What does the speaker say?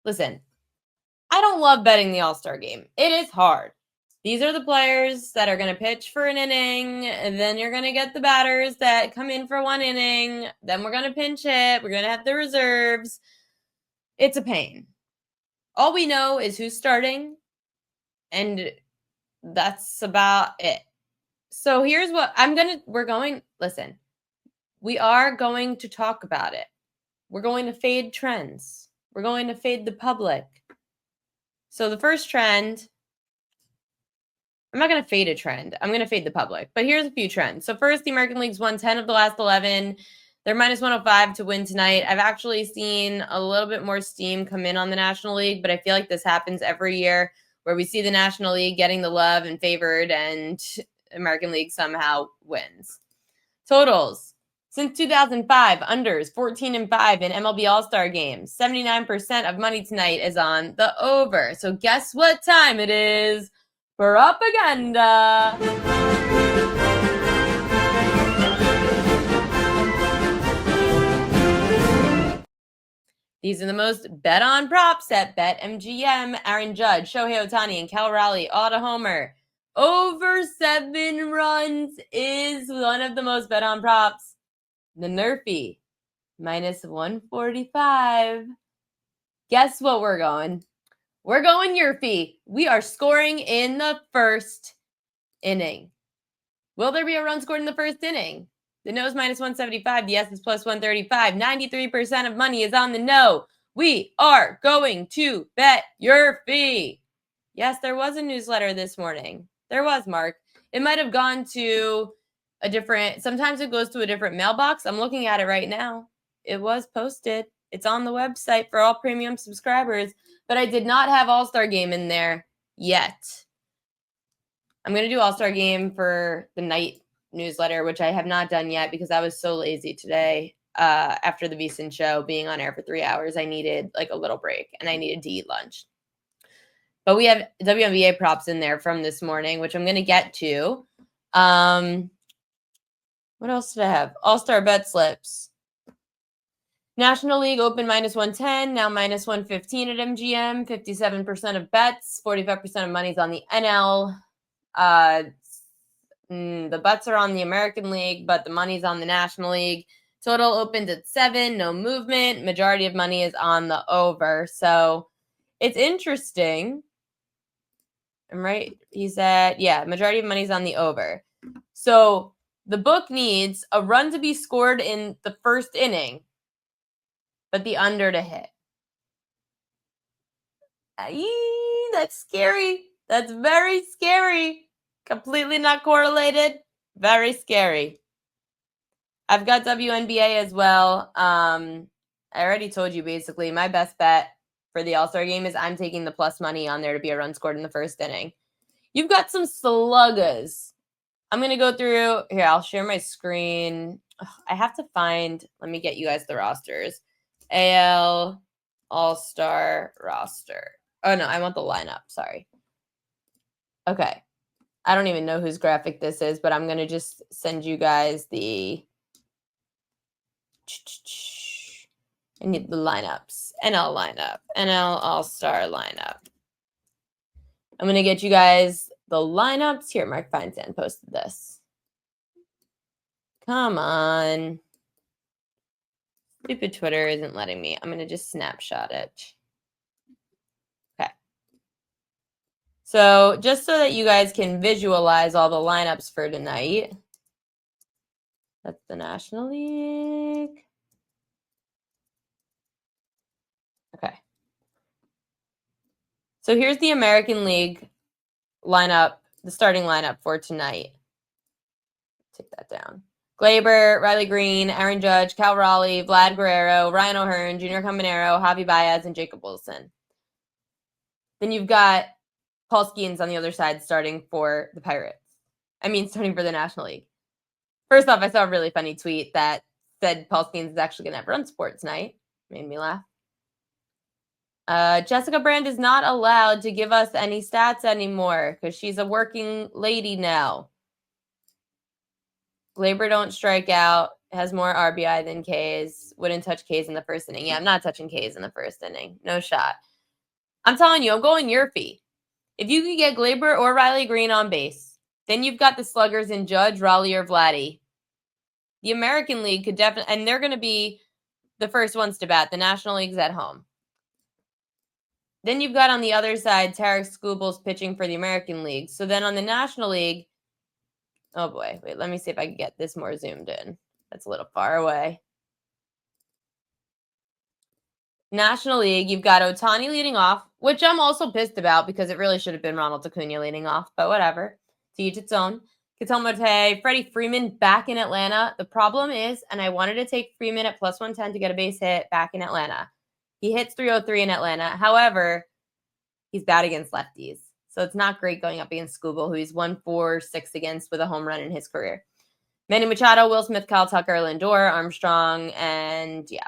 listen, I don't love betting the All-Star game. It is hard. These are the players that are going to pitch for an inning, and then you're going to get the batters that come in for one inning. Then we're going to pinch hit. We're going to have the reserves. It's a pain. All we know is who's starting, and that's about it. So here's what listen, we are going to talk about it. We're going to fade trends. We're going to fade the public. So the first trend, I'm not going to fade a trend. I'm going to fade the public. But here's a few trends. So first, the American League's won 10 of the last 11. They're minus 105 to win tonight. I've actually seen a little bit more steam come in on the National League, but I feel like this happens every year where we see the National League getting the love and favored, and American League somehow wins. Totals. Since 2005, unders 14 and 5 in MLB All-Star games. 79% of money tonight is on the over. So guess what time it is? Propaganda. These are the most bet on props at BetMGM. Aaron Judge, Shohei Ohtani, and Cal Raleigh all to homer. Over 7 runs is one of the most bet on props. The Nerfy, minus 145. Guess what we're going? We're going Nerfy. We are scoring in the first inning. Will there be a run scored in the first inning? The no is minus 175. The yes is plus 135. 93% of money is on the no. We are going to bet Nerfy. Yes, there was a newsletter this morning. There was, Mark. It might have gone to sometimes it goes to a different mailbox. I'm looking at it right now. It was posted. It's on the website for all premium subscribers, but I did not have All-Star Game in there yet. I'm going to do All-Star Game for the night newsletter, which I have not done yet because I was so lazy today. After the VSiN show being on air for 3 hours, I needed like a little break and I needed to eat lunch. But we have WNBA props in there from this morning, which I'm going to get to. What else did I have? All-Star bet slips. National League open minus 110, now minus 115 at MGM. 57% of bets, 45% of money's on the NL. The bets are on the American League, but the money's on the National League. Total opened at 7, no movement. Majority of money is on the over. So it's interesting. I'm right. Majority of money's on the over. So the book needs a run to be scored in the first inning, but the under to hit. That's scary. That's very scary. Completely not correlated. Very scary. I've got WNBA as well. I already told you basically my best bet for the All-Star game is I'm taking the plus money on there to be a run scored in the first inning. You've got some sluggers. I'm going to go through here. I'll share my screen. I have to let me get you guys the rosters. AL All-Star roster. Oh no, I want the lineup. Sorry. Okay. I don't even know whose graphic this is, but I'm going to just send you guys I need the lineups. NL lineup. NL All-Star lineup. I'm going to get you guys the lineups. Here, Mark Feinstein posted this. Come on. Stupid Twitter isn't letting me. I'm going to just snapshot it. Okay. So just so that you guys can visualize all the lineups for tonight. That's the National League. Okay. So here's the American League lineup, the starting lineup for tonight. Take that down. Glaber, Riley Green, Aaron Judge, Cal Raleigh, Vlad Guerrero, Ryan O'Hearn, Junior Caminero, Javi Baez, and Jacob Wilson. Then you've got Paul Skeens on the other side starting for the Pirates. Starting for the National League. First off, I saw a really funny tweet that said Paul Skeens is actually going to have run support tonight. Made me laugh. Jessica Brand is not allowed to give us any stats anymore because she's a working lady now. Glaber don't strike out, has more RBI than Ks, wouldn't touch Ks in the first inning. Yeah, I'm not touching Ks in the first inning. No shot. I'm telling you, I'm going Yurfie. If you could get Glaber or Riley Green on base, then you've got the sluggers in Judge, Raleigh, or Vladdy. The American League could definitely, and they're going to be the first ones to bat. The National League's at home. Then you've got on the other side, Tarek Skubals pitching for the American League. So then on the National League, oh boy, wait, let me see if I can get this more zoomed in. That's a little far away. National League, you've got Ohtani leading off, which I'm also pissed about because it really should have been Ronald Acuna leading off, but whatever. To each its own. Ketel Marte, Freddie Freeman back in Atlanta. The problem is, and I wanted to take Freeman at plus 110 to get a base hit back in Atlanta. He hits 303 in Atlanta. However, he's bad against lefties. So it's not great going up against Skubal, who he's 1-4-6 against with a home run in his career. Manny Machado, Will Smith, Kyle Tucker, Lindor, Armstrong, and yeah.